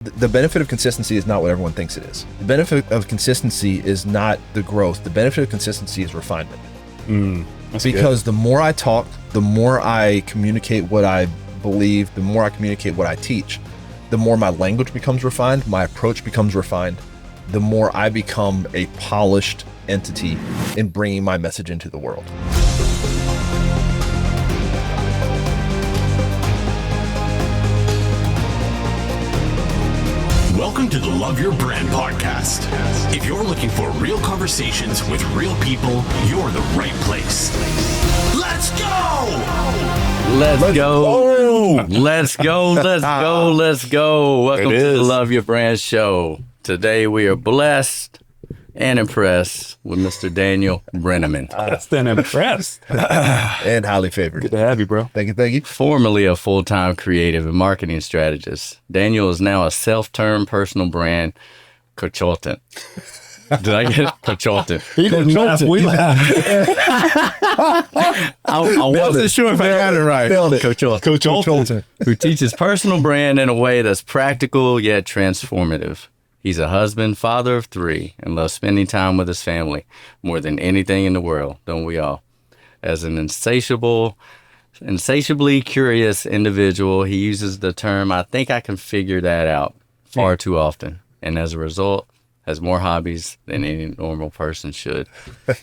The benefit of consistency is not what everyone thinks it is. The benefit of consistency is not the growth. The benefit of consistency is refinement. Because the more I talk, the more I communicate what I believe, the more I communicate what I teach, the more my language becomes refined, my approach becomes refined, the more I become a polished entity in bringing my message into the world. Welcome to the Love Your Brand podcast. If you're looking for real conversations with real people, you're the right place. Let's go! Let's go. Let's go. Let's go. Let's go. Welcome to the Love Your Brand show. Today we are blessed and impressed with Mr. Daniel Brenneman. Blessed and impressed. And highly favored. Good to have you, bro. Thank you. Formerly a full-time creative and marketing strategist, Daniel is now a self-termed personal brand consultant. Did I get it? Consultant. He didn't laugh. We laughed. I wasn't sure if I got it right. Consultant. Who teaches personal brand in a way that's practical yet transformative. He's a husband, father of 3, and loves spending time with his family more than anything in the world, don't we all? As an insatiably curious individual, he uses the term, "I think I can figure that out," far too often. And as a result, has more hobbies than any normal person should.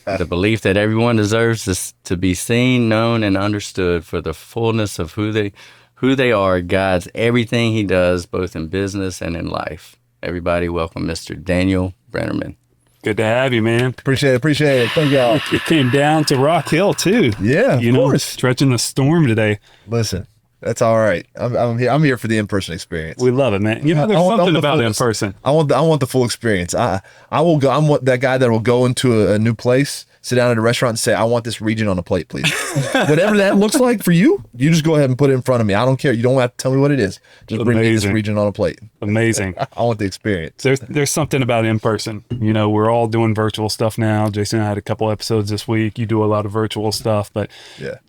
The belief that everyone deserves to be seen, known, and understood for the fullness of who they are guides everything he does, both in business and in life. Everybody welcome Mr. Daniel Brenneman. Good to have you, man. Appreciate it. Thank y'all. You came down to Rock Hill, too. Yeah, of course. Stretching the storm today. Listen, that's all right. I'm here for the in-person experience. We love it, man. You know, there's something about in-person. I want the full experience. I will go. I'm that guy that will go into a new place, sit down at a restaurant and say, "I want this region on a plate, please." Whatever that looks like for you, you just go ahead and put it in front of me. I don't care. You don't have to tell me what it is. Just bring me this region on a plate. Amazing. I want the experience. There's something about in-person. You know, we're all doing virtual stuff now. Jason and I had a couple episodes this week. You do a lot of virtual stuff, but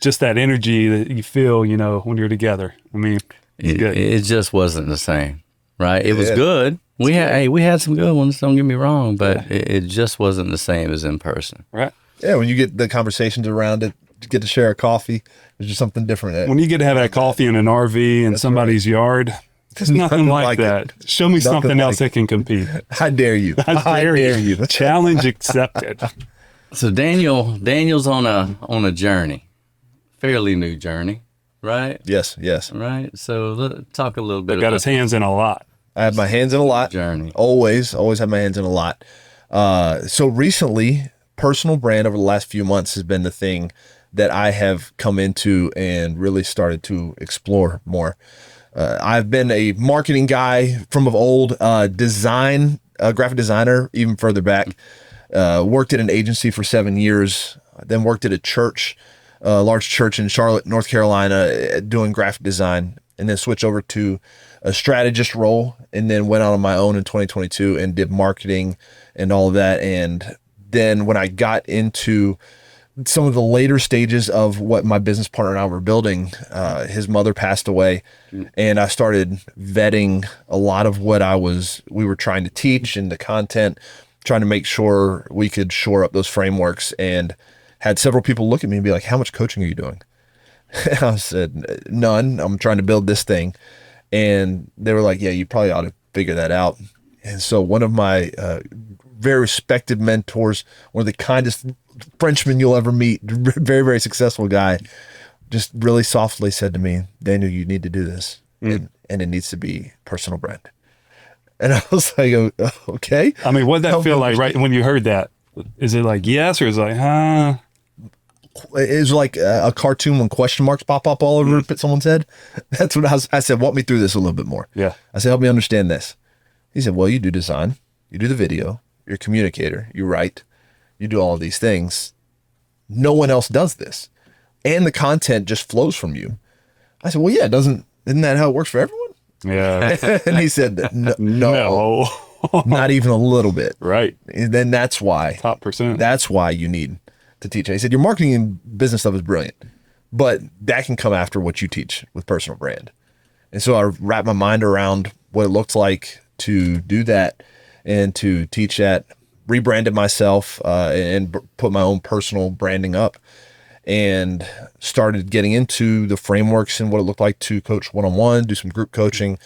just that energy that you feel, you know, when you're together. I mean, it just wasn't the same, right? It was good. We had some good ones, don't get me wrong, but it just wasn't the same as in person. Right. Yeah, when you get the conversations around it, you get to share a coffee, there's just something different. When you get to have that coffee in an RV in somebody's yard, there's nothing like that. Show me something else that can compete. I dare you. I dare you. Challenge accepted. So Daniel's on a journey, fairly new journey, right? Yes. Right. So let's talk a little bit. Got his hands in a lot. I have my hands in a lot. Journey. Always have my hands in a lot. So recently, personal brand over the last few months has been the thing that I have come into and really started to explore more. I've been a marketing guy from of old, graphic designer, even further back. Worked at an agency for 7 years, then worked at a church, a large church in Charlotte, North Carolina, doing graphic design, and then switched over to a strategist role, and then went out on my own in 2022 and did marketing and all of that. And then when I got into some of the later stages of what my business partner and I were building, his mother passed away, and I started vetting a lot of what we were trying to teach and the content, trying to make sure we could shore up those frameworks, and had several people look at me and be like, "How much coaching are you doing?" And I said, "None. I'm trying to build this thing." And they were like, "Yeah, you probably ought to figure that out." And so one of my very respected mentors, one of the kindest Frenchmen you'll ever meet, very, very successful guy, just really softly said to me, "Daniel, you need to do this. And it needs to be personal brand." And I was like, "Okay." I mean, what did that feel like right when you heard that? Is it like yes, or is it like, huh? It was like a cartoon when question marks pop up all over someone's head. That's what I said. "Walk me through this a little bit more." Yeah. I said, "Help me understand this." He said, "Well, you do design, you do the video, you're a communicator, you write, you do all of these things. No one else does this. And the content just flows from you." I said, "Well, yeah, isn't that how it works for everyone?" Yeah. And he said, no. Not even a little bit. Right. And then that's why. Top %. That's why you need to teach. He said, "Your marketing and business stuff is brilliant, but that can come after what you teach with personal brand." And so I wrapped my mind around what it looked like to do that and to teach that, rebranded myself and put my own personal branding up, and started getting into the frameworks and what it looked like to coach one-on-one, do some group coaching.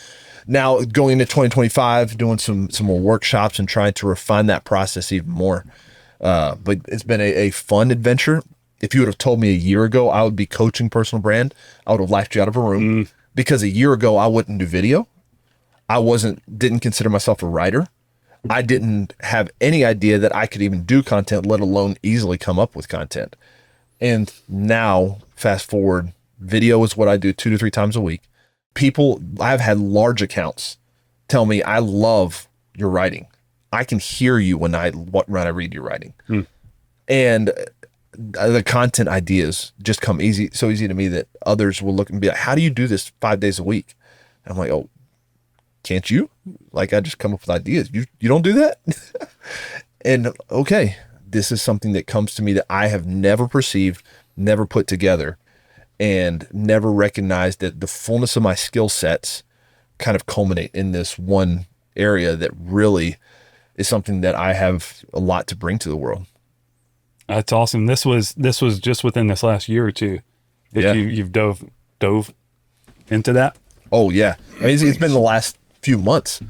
Now going into 2025, doing some more workshops and trying to refine that process even more. But it's been a fun adventure. If you would have told me a year ago I would be coaching personal brand, I would have laughed you out of a room, because a year ago I wouldn't do video. I didn't consider myself a writer. I didn't have any idea that I could even do content, let alone easily come up with content. And now, fast forward, video is what I do 2 to 3 times a week. I've had large accounts tell me, I love your writing. I can hear you when I read your writing. And the content ideas just come so easy to me that others will look and be like, how do you do this 5 days a week? And I'm like, oh, can't you? Like, I just come up with ideas. You don't do that? And okay, this is something that comes to me that I have never perceived, never put together, and never recognized that the fullness of my skill sets kind of culminate in this one area that really is something that I have a lot to bring to the world. That's awesome. This was just within this last year or two that you've dove into that. Oh yeah. I mean, it's been the last few months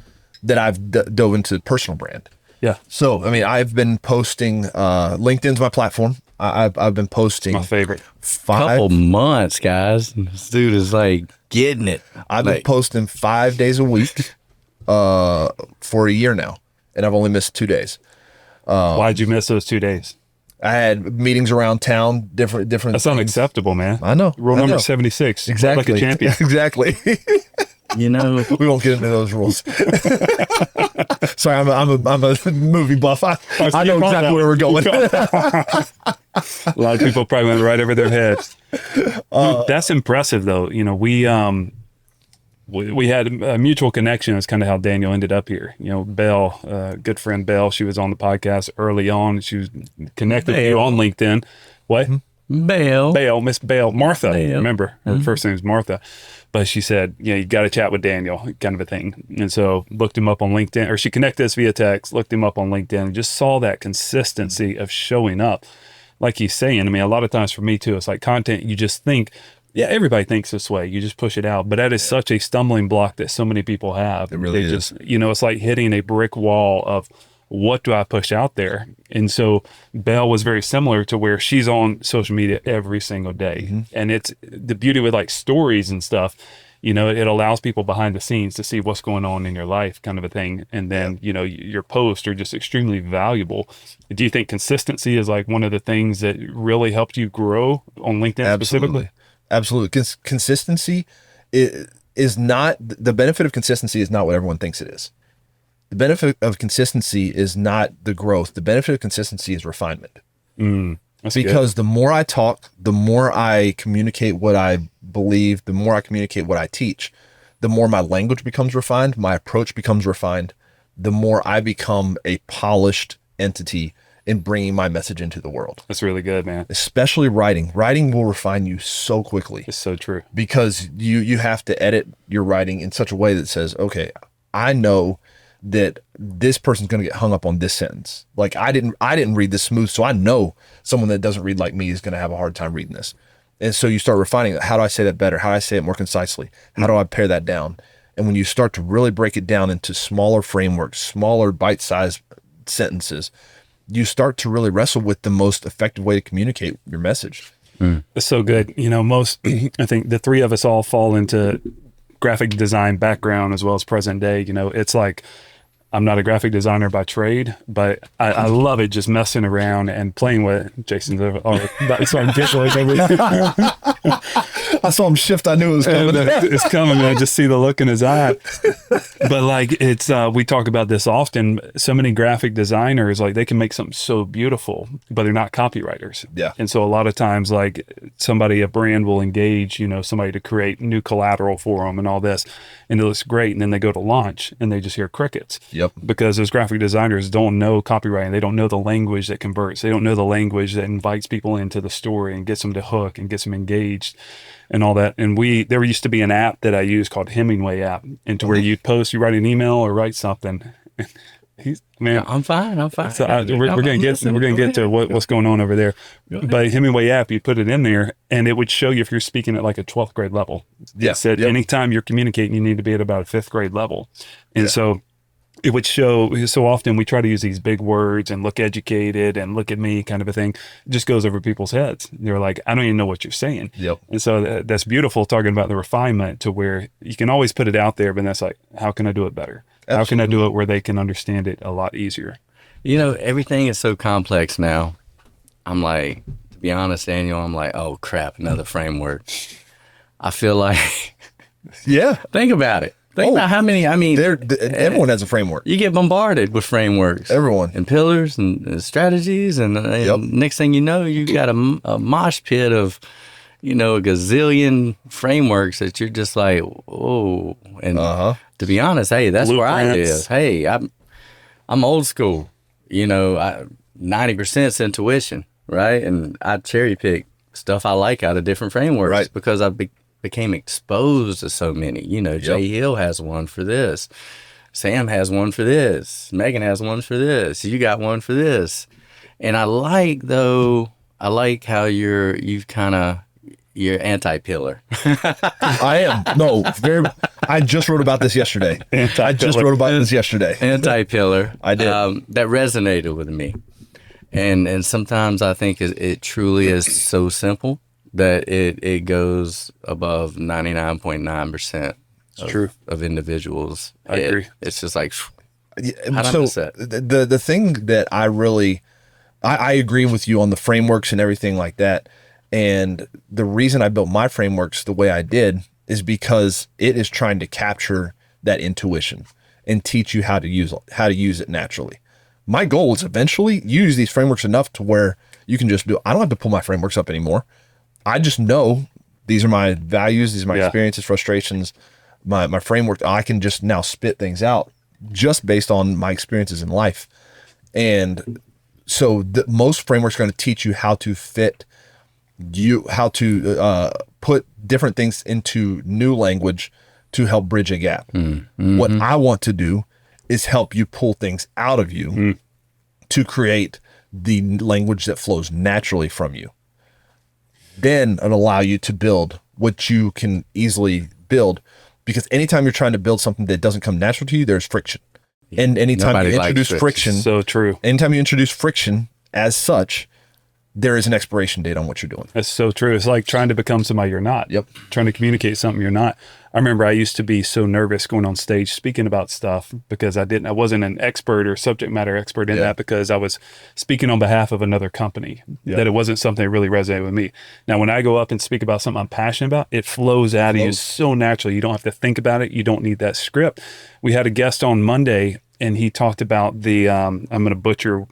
that I've dove into personal brand. Yeah. So, I mean, I've been posting, LinkedIn's my platform. I've been posting. My favorite. Couple months, guys. This dude is like getting it. I've been posting 5 days a week for a year now, and I've only missed 2 days. Why'd you miss those 2 days? I had meetings around town, different. That's things. unacceptable, man. I know. Rule number 76. Exactly. Like a champion. Exactly. You know, we won't get into those rules. Sorry, I'm a movie buff. I know exactly where we're going. A lot of people probably went right over their heads. Dude, that's impressive, though. You know, we had a mutual connection. That's kind of how Daniel ended up here. You know, Belle, good friend Belle, she was on the podcast early on. She was connected with you on LinkedIn. What? Miss Belle, Martha. Remember, her first name is Martha. But she said, yeah, you got to chat with Daniel, kind of a thing. And so looked him up on LinkedIn, or she connected us via text, looked him up on LinkedIn, and just saw that consistency of showing up. Like he's saying, I mean, a lot of times for me too, it's like content, you just think, yeah, everybody thinks this way. You just push it out. But that is such a stumbling block that so many people have. It really is. Just, you know, it's like hitting a brick wall of, what do I push out there? And so Belle was very similar to where she's on social media every single day. Mm-hmm. And it's the beauty with like stories and stuff, you know, it allows people behind the scenes to see what's going on in your life, kind of a thing. And then, you know, your posts are just extremely valuable. Do you think consistency is like one of the things that really helped you grow on LinkedIn specifically? Absolutely. Consistency is not, the benefit of consistency is not what everyone thinks it is. The benefit of consistency is not the growth. The benefit of consistency is refinement. Because good. The more I talk, the more I communicate what I believe, the more I communicate what I teach, the more my language becomes refined, my approach becomes refined, the more I become a polished entity in bringing my message into the world. That's really good, man. Especially writing. Writing will refine you so quickly. It's so true. Because you have to edit your writing in such a way that says, okay, I know that this person's going to get hung up on this sentence. Like I didn't read this smooth, so I know someone that doesn't read like me is going to have a hard time reading this. And so you start refining it. How do I say that better? How do I say it more concisely? How do I pare that down? And when you start to really break it down into smaller frameworks, smaller bite-sized sentences, you start to really wrestle with the most effective way to communicate your message. It's so good. You know, I think the three of us all fall into graphic design background as well as present day. You know, it's like, I'm not a graphic designer by trade, but I love it just messing around and playing with Jason's I saw him shift. I knew it was coming. It's coming, man. I just see the look in his eye. But like it's, we talk about this often. So many graphic designers, like they can make something so beautiful, but they're not copywriters. Yeah. And so a lot of times like a brand will engage, you know, somebody to create new collateral for them and all this. And it looks great. And then they go to launch and they just hear crickets. Yep. Yep. Because those graphic designers don't know copywriting. They don't know the language that converts. They don't know the language that invites people into the story and gets them to hook and gets them engaged and all that. And there used to be an app that I used called Hemingway app, and to where you'd post, you write an email or write something. Man, I'm fine. so we're gonna get to what's going on over there. But Hemingway app, you put it in there, and it would show you if you're speaking at like a 12th grade level. Yeah. It said anytime you're communicating, you need to be at about a 5th grade level, and so it would show. So often we try to use these big words and look educated and look at me kind of a thing. It just goes over people's heads. They're like, I don't even know what you're saying. Yep. And so that's beautiful, talking about the refinement to where you can always put it out there, but that's like, how can I do it better? Absolutely. How can I do it where they can understand it a lot easier? You know, everything is so complex now. I'm like, to be honest, Daniel, I'm like, oh crap, another framework. I feel like, Yeah. think about it. Think about how many, I mean, Everyone has a framework. you get bombarded with frameworks. Everyone. And pillars and strategies. And next thing you know, you got a mosh pit of, you know, a gazillion frameworks that you're just like, oh. And to be honest, hey, that's where I live. Hey, I'm old school. You know, 90%'s intuition, right? And I cherry pick stuff I like out of different frameworks, right? Because I became exposed to so many. You know, Jay Hill has one for this. Sam has one for this. Megan has one for this. You got one for this. And I like how you're anti-pillar. I am. No, I just wrote about this yesterday. Anti-pillar. I did. That resonated with me. And sometimes I think it truly is so simple that it goes above 99.9% of individuals. I agree. It's just like, So the thing that I really, I agree with you on the frameworks and everything like that. And the reason I built my frameworks the way I did is because it is trying to capture that intuition and teach you how to use it naturally. My goal is eventually use these frameworks enough to where you can just I don't have to pull my frameworks up anymore. I just know these are my values, these are my experiences, frustrations, my framework. I can just now spit things out just based on my experiences in life. And so most frameworks are going to teach you how to put different things into new language to help bridge a gap. Mm-hmm. What I want to do is help you pull things out of you to create the language that flows naturally from you. Then it'll allow you to build what you can easily build, because anytime you're trying to build something that doesn't come natural to you, there's friction. And anytime you introduce friction, so true. Anytime you introduce friction as such, there is an expiration date on what you're doing. That's so true. It's like trying to become somebody you're not. Yep. Trying to communicate something you're not. I remember I used to be so nervous going on stage speaking about stuff because I wasn't an expert or subject matter expert in that, because I was speaking on behalf of another company, that it wasn't something that really resonated with me. Now, when I go up and speak about something I'm passionate about, it flows out of you so naturally. You don't have to think about it. You don't need that script. We had a guest on Monday, and he talked about the, I'm going to butcher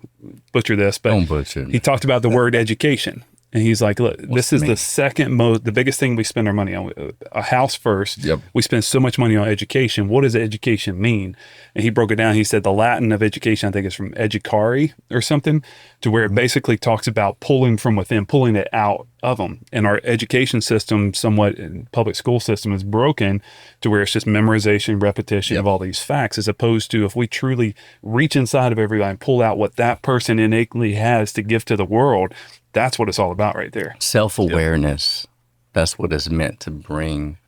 this, but don't butcher. He talked about the word education. And he's like, look, this is the biggest thing we spend our money on. A house first. Yep. We spend so much money on education. What does education mean? And he broke it down. He said the Latin of education, I think, is from educare or something, to where it basically talks about pulling from within, pulling it out of them. And our education system, somewhat public school system, is broken to where it's just memorization, repetition of all these facts, as opposed to if we truly reach inside of everybody and pull out what that person innately has to give to the world. That's what it's all about right there. Self-awareness. That's what it's meant to bring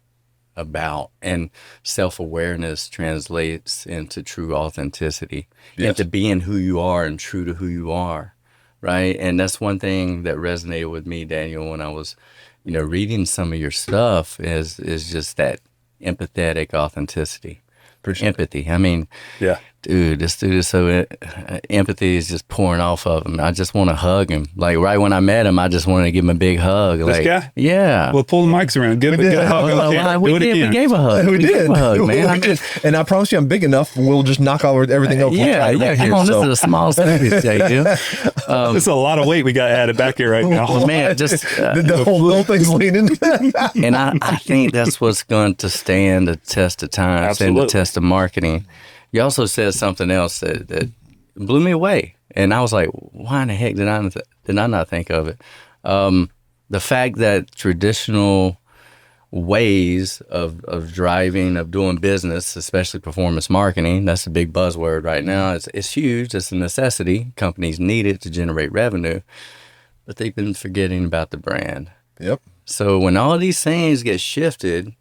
about. And self-awareness translates into true authenticity, into being who you are and true to who you are, right? And that's one thing that resonated with me, Daniel, when I was, reading some of your stuff is just that empathetic authenticity. Empathy. I mean, dude, this dude is so empathy is just pouring off of him. I just want to hug him. Like right when I met him, I just wanted to give him a big hug. This guy? Yeah. Well, pull the mics around. Give a hug. We gave a hug. We did. Gave a hug, man. And I promise you, I'm big enough. We'll just knock over everything over. Come on, this is a small space, Jay. It's a lot of weight we got added back here right now. Well, man, just the whole little thing's leaning. And I think that's what's going to stand the test of time, stand the test of marketing. You also said something else that blew me away, and I was like, "Why in the heck did I not think of it?" The fact that traditional ways of driving, of doing business, especially performance marketing, that's a big buzzword right now. It's huge. It's a necessity. Companies need it to generate revenue, but they've been forgetting about the brand. Yep. So when all these things get shifted,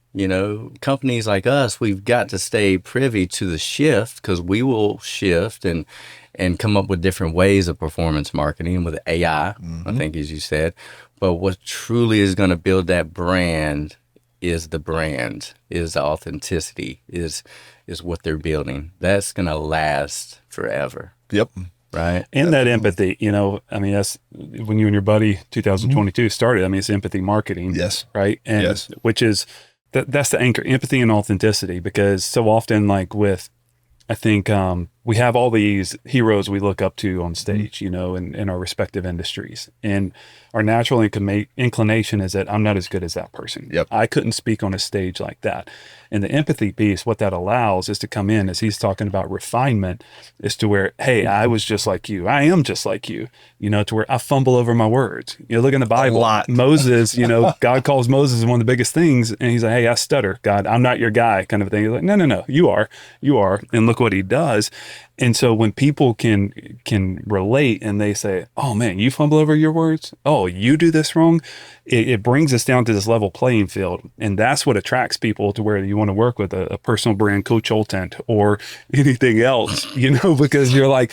companies like us, we've got to stay privy to the shift, because we will shift and come up with different ways of performance marketing with AI, I think, as you said. But what truly is going to build that brand is the authenticity, is what they're building. That's going to last forever. Yep. Right. And that empathy, I mean, that's when you and your buddy 2022 started. I mean, it's empathy marketing. Yes. Right. And Yes. which is, that's the anchor, empathy and authenticity, because so often, like I think we have all these heroes we look up to on stage, in our respective industries. And our natural inclination is that I'm not as good as that person. Yep. I couldn't speak on a stage like that. And the empathy piece, what that allows is to come in, as he's talking about refinement, is to where, hey, I was just like you. I am just like you, to where I fumble over my words. Look in the Bible. A lot. Moses, God calls Moses one of the biggest things. And he's like, hey, I stutter. God, I'm not your guy, kind of thing. He's like, no, you are. And look what he does. And so when people can relate and they say, oh man, you fumble over your words. Oh, you do this wrong. It brings us down to this level playing field. And that's what attracts people to where you want to work with a personal brand consultant or anything else, because you're like,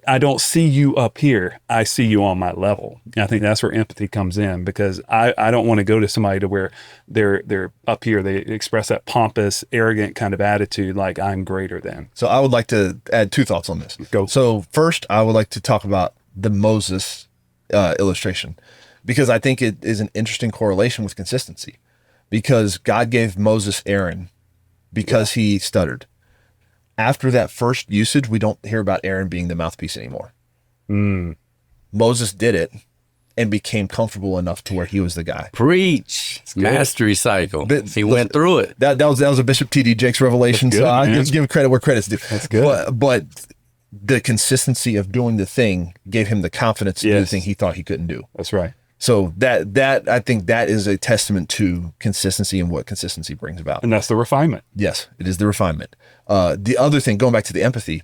I don't see you up here. I see you on my level. And I think that's where empathy comes in, because I don't want to go to somebody to where they're up here. They express that pompous, arrogant kind of attitude, like I'm greater than. So I would like to add 2 thoughts on this. Go. So first, I would like to talk about the Moses illustration, because I think it is an interesting correlation with consistency, because God gave Moses Aaron because he stuttered. After that first usage, we don't hear about Aaron being the mouthpiece anymore. Moses did it and became comfortable enough to where he was the guy. Preach. Mastery cycle. He went through it. That was a Bishop T.D. Jakes revelation. That's So good, I man. give credit where credit's due. That's good. But the consistency of doing the thing gave him the confidence to do the Yes. thing he thought he couldn't do. That's right. So that I think that is a testament to consistency and what consistency brings about. And that's the refinement. Yes, it is the refinement. The other thing, going back to the empathy,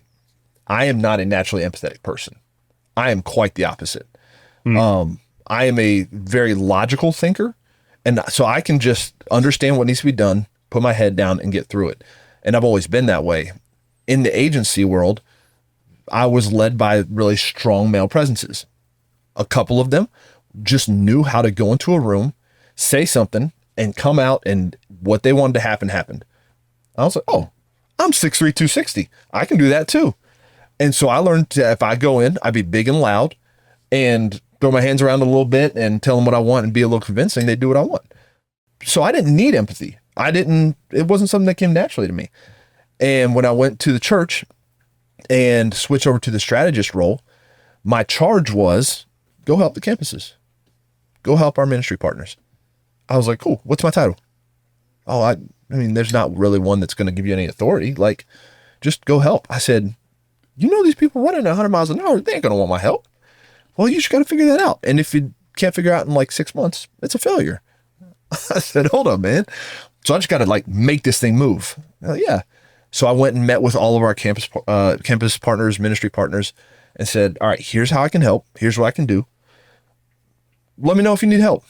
I am not a naturally empathetic person. I am quite the opposite. I am a very logical thinker, and so I can just understand what needs to be done, put my head down, and get through it. And I've always been that way. In the agency world, I was led by really strong male presences. A couple of them just knew how to go into a room, say something, and come out, and what they wanted to happen happened. I was like, oh, I'm 6'3", 260. I can do that too. And so I learned to, if I go in, I'd be big and loud and throw my hands around a little bit and tell them what I want and be a little convincing. They do what I want. So I didn't need empathy. It wasn't something that came naturally to me. And when I went to the church and switched over to the strategist role, my charge was go help the campuses. Go help our ministry partners. I was like, cool. What's my title? Oh, I mean, there's not really one that's going to give you any authority. Like, just go help. I said, these people running 100 miles an hour, they ain't going to want my help. Well, you just got to figure that out. And if you can't figure out in like 6 months, it's a failure. I said, hold on, man. So I just got to make this thing move. Yeah. So I went and met with all of our campus partners, ministry partners, and said, all right, here's how I can help. Here's what I can do. Let me know if you need help.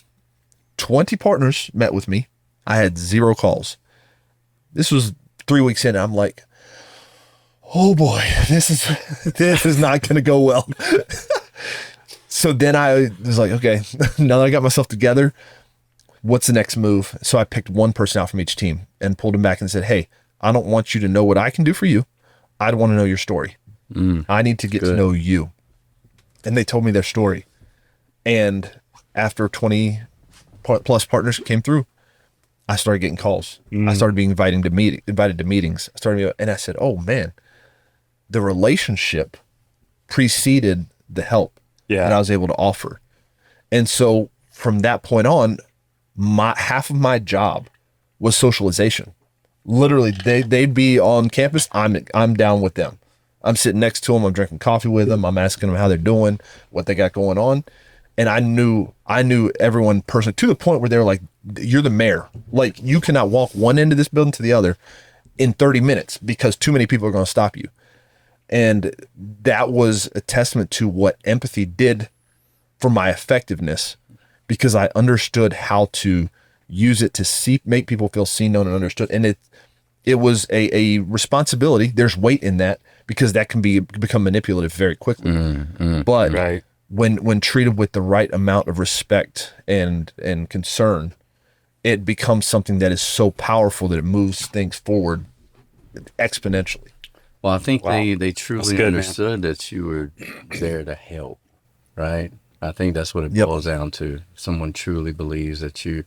20 partners met with me. I had 0 calls. This was 3 weeks in. I'm like, oh boy, this is not going to go well. So then I was like, okay, now that I got myself together, what's the next move? So I picked one person out from each team and pulled him back and said, hey, I don't want you to know what I can do for you. I want to know your story. I need to get to know you. And they told me their story. And after 20 plus partners came through, I started getting calls. I started being invited to meetings. And I said, oh man, the relationship preceded the help that I was able to offer. And so from that point on, half of my job was socialization. Literally, they'd be on campus. I'm down with them. I'm sitting next to them. I'm drinking coffee with them. I'm asking them how they're doing, what they got going on. And I knew everyone personally, to the point where they were like, you're the mayor. Like, you cannot walk one end of this building to the other in 30 minutes because too many people are going to stop you. And that was a testament to what empathy did for my effectiveness, because I understood how to use it to make people feel seen, known, and understood. And it was a responsibility. There's weight in that, because that can become manipulative very quickly. But Right. when treated with the right amount of respect and concern, it becomes something that is so powerful that it moves things forward exponentially. Well, I think Wow. they That's truly good, man. understood that you were there to help, right? I think that's what it Yep. boils down to. Someone truly believes that you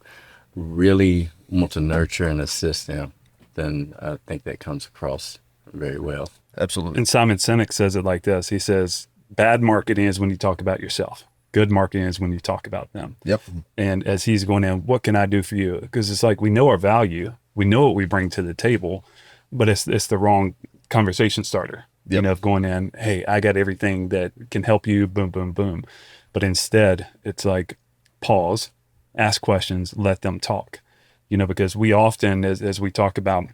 really want to nurture and assist them, then I think that comes across very well. Absolutely. And Simon Sinek says it like this. He says, bad marketing is when you talk about yourself. Good marketing is when you talk about them. Yep. And as he's going in, what can I do for you? Because it's like, we know our value. We know what we bring to the table, but it's the wrong conversation starter. You Yep. know, of going in, hey, I got everything that can help you, boom, boom, boom. But instead, it's like, pause, ask questions, let them talk. You know, because we often, as we talk about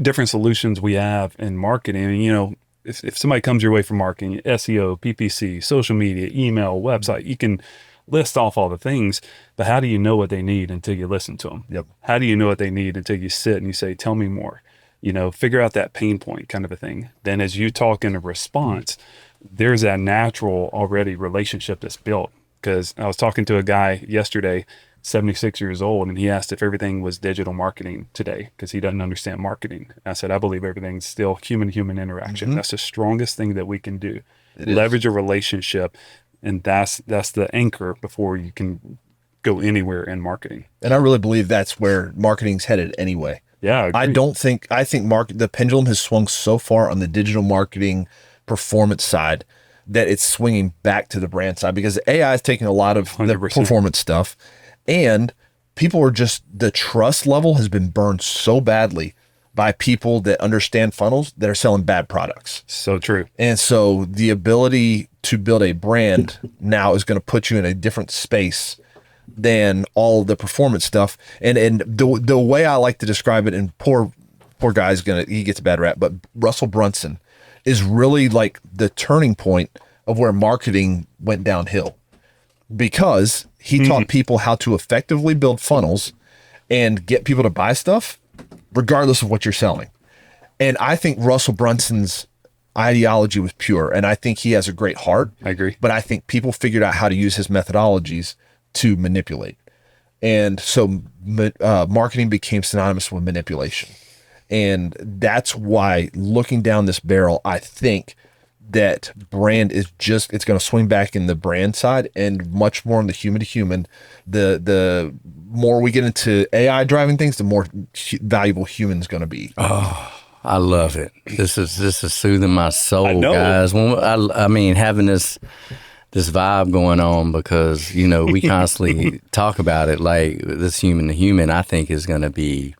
different solutions we have in marketing, you know, if somebody comes your way from marketing, SEO, PPC, social media, email, website, you can list off all the things, but how do you know what they need until you listen to them? Yep. How do you know what they need until you sit and you say, tell me more? You know, figure out that pain point kind of a thing. Then as you talk in a response, there's that natural already relationship that's built. Because I was talking to a guy yesterday, 76 years old, and he asked if everything was digital marketing today, because he doesn't understand marketing. I said, I believe everything's still human-human interaction. That's the strongest thing that we can do. Leverage a relationship, and that's the anchor before you can go anywhere in marketing. And I really believe that's where marketing's headed anyway. Yeah, I think the pendulum has swung so far on the digital marketing performance side that it's swinging back to the brand side, because AI is taking a lot of the 100%. performance stuff, and people are just, the trust level has been burned so badly by people that understand funnels that are selling bad products. So true. And so the ability to build a brand now is going to put you in a different space than all the performance stuff. And the way I like to describe it, and poor guy's he gets a bad rap, but Russell Brunson is really like the turning point of where marketing went downhill, because he taught people how to effectively build funnels and get people to buy stuff regardless of what you're selling. And I think Russell Brunson's ideology was pure, and I think he has a great heart. I agree. But I think people figured out how to use his methodologies to manipulate. And so marketing became synonymous with manipulation. And that's why, looking down this barrel, I think that brand is it's going to swing back in the brand side and much more on the human to human. The more we get into AI driving things, the more valuable human's going to be. I love it. This is soothing my soul, I know. guys. I mean, having this vibe going on, because, you know, we constantly talk about it, like this human to human, I think is going to be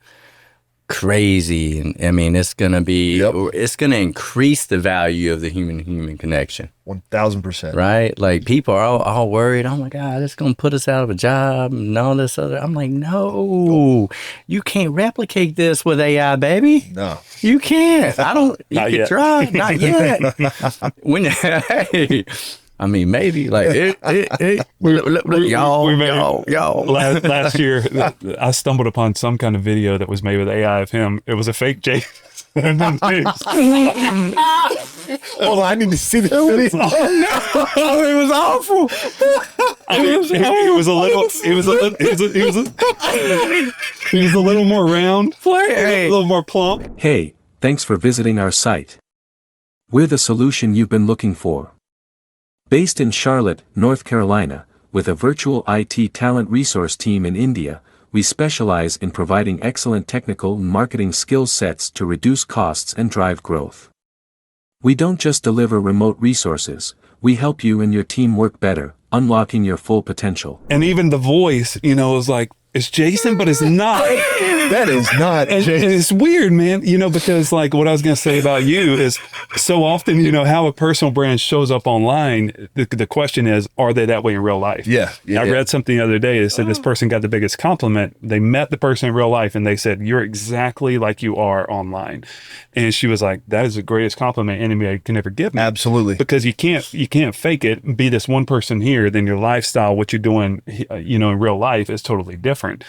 crazy. And I mean, it's going to be, it's going to increase the value of the human to human connection. 1000%. Right? Like, people are all worried, oh my God, it's going to put us out of a job and all this other. I'm like, no, you can't replicate this with AI, baby. No. You can't. You Not can yet. try. Not yet. Hey, I mean, maybe like y'all. Last year, I stumbled upon some kind of video that was made with AI of him. It was a fake Jason. Hold on, I need to see the video. It was awful. It was a little. He was a little more round, a little more plump. Hey, thanks for visiting our site. We're the solution you've been looking for. Based in Charlotte, North Carolina, with a virtual IT talent resource team in India, we specialize in providing excellent technical and marketing skill sets to reduce costs and drive growth. We don't just deliver remote resources, we help you and your team work better, unlocking your full potential. And even the voice, you know, is like, it's Jason, but it's not. That is not. And it's weird, man, because like what I was going to say about you is so often, how a personal brand shows up online. The question is, are they that way in real life? Yeah. I read something the other day that said this person got the biggest compliment. They met the person in real life and they said, you're exactly like you are online. And she was like, that is the greatest compliment anybody can ever give me. Absolutely. Because you can't fake it, be this one person here, then your lifestyle, what you're doing, in real life is totally different.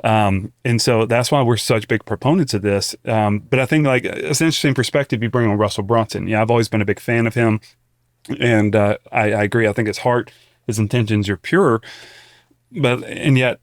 And so that's why we're such big proponents of this. But I think like it's an interesting perspective you bring on Russell Brunson. Yeah, I've always been a big fan of him. And I agree. I think his heart, his intentions are pure. And yet,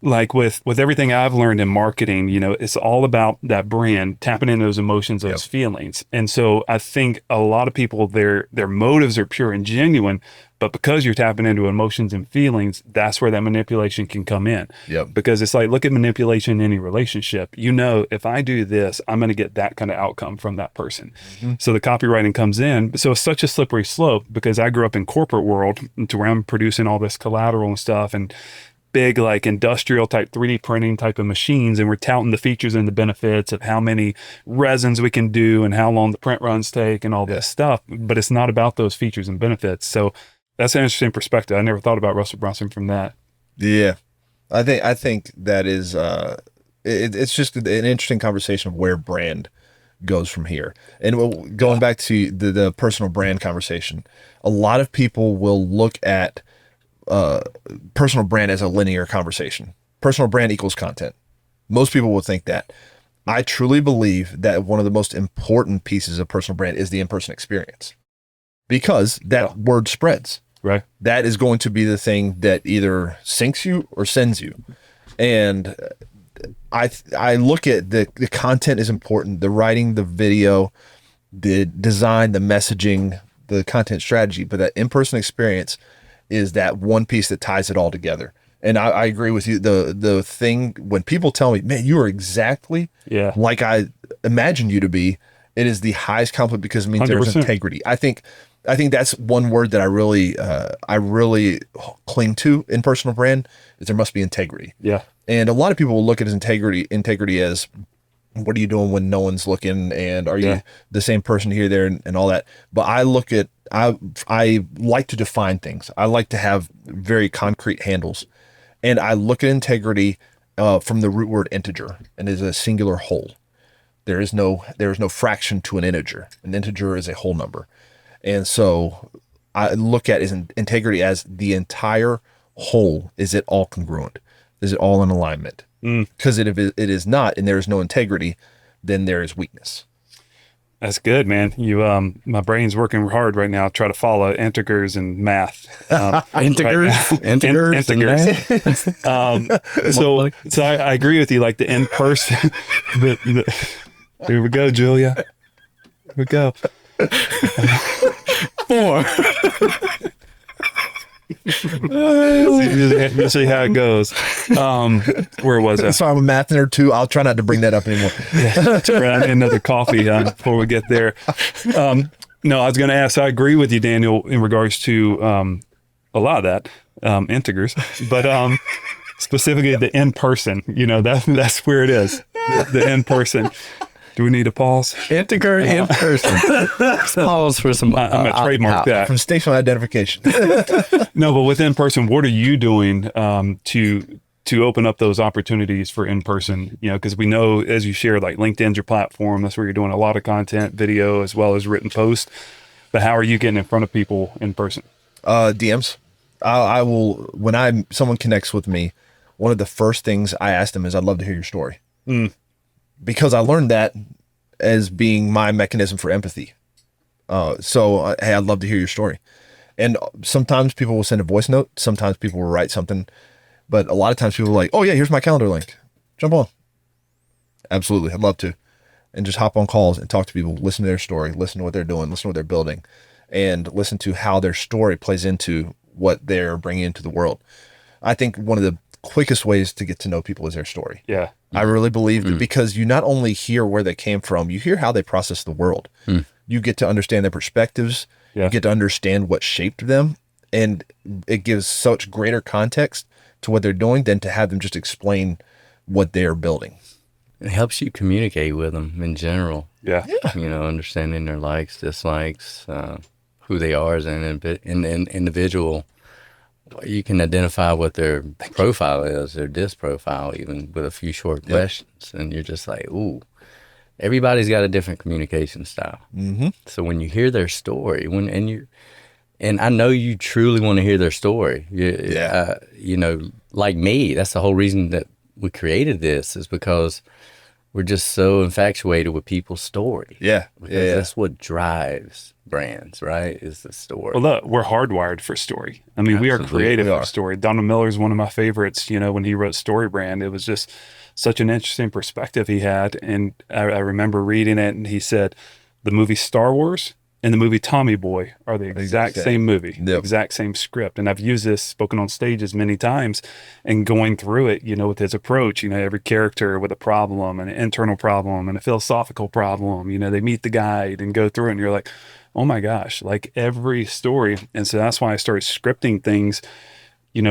like with everything I've learned in marketing, it's all about that brand, tapping into those emotions, those feelings. And so I think a lot of people, their motives are pure and genuine, but because you're tapping into emotions and feelings, that's where that manipulation can come in. Yep. Because it's like, look at manipulation in any relationship. If I do this, I'm going to get that kind of outcome from that person. Mm-hmm. So the copywriting comes in. So it's such a slippery slope because I grew up in corporate world to where I'm producing all this collateral and stuff and big like industrial type 3D printing type of machines, and we're touting the features and the benefits of how many resins we can do and how long the print runs take and all this stuff, but it's not about those features and benefits. So that's an interesting perspective. I never thought about Russell Brunson from that. Yeah, I think that is it's just an interesting conversation of where brand goes from here. And going back to the personal brand conversation, a lot of people will look at personal brand as a linear conversation. Personal brand equals content. Most people will think that. I truly believe that one of the most important pieces of personal brand is the in-person experience, because that word spreads. Right. That is going to be the thing that either sinks you or sends you. And I look at the content is important, the writing, the video, the design, the messaging, the content strategy, but that in-person experience is that one piece that ties it all together. And I agree with you. The thing when people tell me, man, you are exactly like I imagined you to be, it is the highest compliment because it means 100%. There's integrity. I think that's one word that I really cling to in personal brand is there must be integrity. Yeah. And a lot of people will look at integrity as what are you doing when no one's looking, and are you the same person here, there, and all that. But I look at I like to define things. I like to have very concrete handles, and I look at integrity from the root word integer, and it is a singular whole. There is no fraction to an integer. An integer is a whole number. And so I look at integrity as the entire whole. Is it all congruent? Is it all in alignment? Because if it is not, and there is no integrity, then there is weakness. That's good, man. You, my brain's working hard right now. Try to follow integers and math. Integers. So I agree with you. Like the in person. Here we go, Julia. Here we go. 4. You'll see how it goes. Where was I? So I'm a math nerd too. I'll try not to bring that up anymore. I need another coffee before we get there. No, I was going to ask. I agree with you, Daniel, in regards to a lot of that integers, but specifically the in person. That's where it is. The in person. Do we need a pause? Integer in person. Pause for some. I'm going to trademark that. From station identification. No, but with in person, what are you doing to open up those opportunities for in person? Because we know, as you shared, like LinkedIn's your platform. That's where you're doing a lot of content, video, as well as written posts. But how are you getting in front of people in person? DMs. I will, when someone connects with me, one of the first things I ask them is, I'd love to hear your story. Because I learned that as being my mechanism for empathy. So, hey, I'd love to hear your story. And sometimes people will send a voice note. Sometimes people will write something. But a lot of times people are like, oh, yeah, here's my calendar link. Jump on. Absolutely. I'd love to. And just hop on calls and talk to people, listen to their story, listen to what they're doing, listen to what they're building, and listen to how their story plays into what they're bringing into the world. I think one of the quickest ways to get to know people is their story. Yeah. I really believe that, because you not only hear where they came from, you hear how they process the world. You get to understand their perspectives. You get to understand what shaped them. And it gives such greater context to what they're doing than to have them just explain what they're building. It helps you communicate with them in general. Yeah. Understanding their likes, dislikes, who they are as an individual. You can identify what their profile is, their disc profile, even with a few short questions. And you're just like, ooh, everybody's got a different communication style. Mm-hmm. So when you hear their story, and I know you truly want to hear their story. Like me, that's the whole reason that we created this, is because we're just so infatuated with people's story. Yeah. Because that's what drives brands, right? Is the story. Well, look, we're hardwired for story. I mean, we are creative for story. Donald Miller is one of my favorites. When he wrote Story Brand, it was just such an interesting perspective he had. And I remember reading it, and he said the movie Star Wars and the movie Tommy Boy are the exact same movie, the exact same script. And I've used this, spoken on stages many times, and going through it, with his approach, every character with a problem, an internal problem and a philosophical problem, they meet the guide and go through it, and you're like, oh my gosh, like every story. And so that's why I started scripting things,